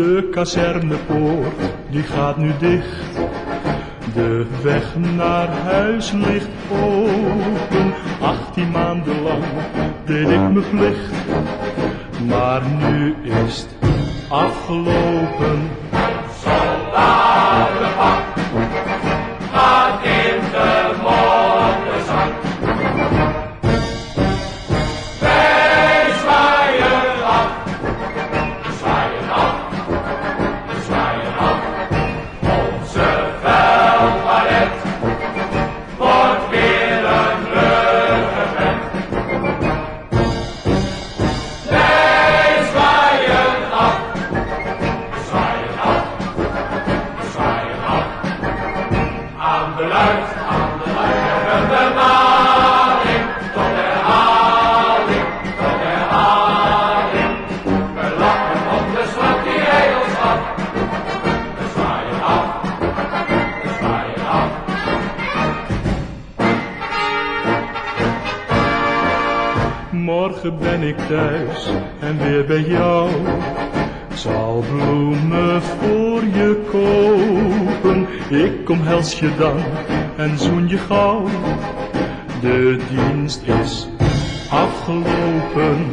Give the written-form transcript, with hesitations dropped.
De kazernepoort, die gaat nu dicht. De weg naar huis ligt open. 18 maanden lang deed ik mijn plicht. Maar nu is het afgelopen. Soldatenpak gaat in de moddenzak. Wij zwaaien af, zwaaien af, zwaaien af. Onze vuilpalet wordt weer een ruggenvecht. Wij zwaaien af, zwaaien af, zwaaien af. Aan de luid hebben we maling, tot herhaling, tot herhaling. We lachen om de slag die hij ons had. We zwaaien af, we zwaaien af. Morgen ben ik thuis en weer bij jou. Zal bloemen voor je kopen. Ik omhels je dan en zoen je gauw. De dienst is afgelopen.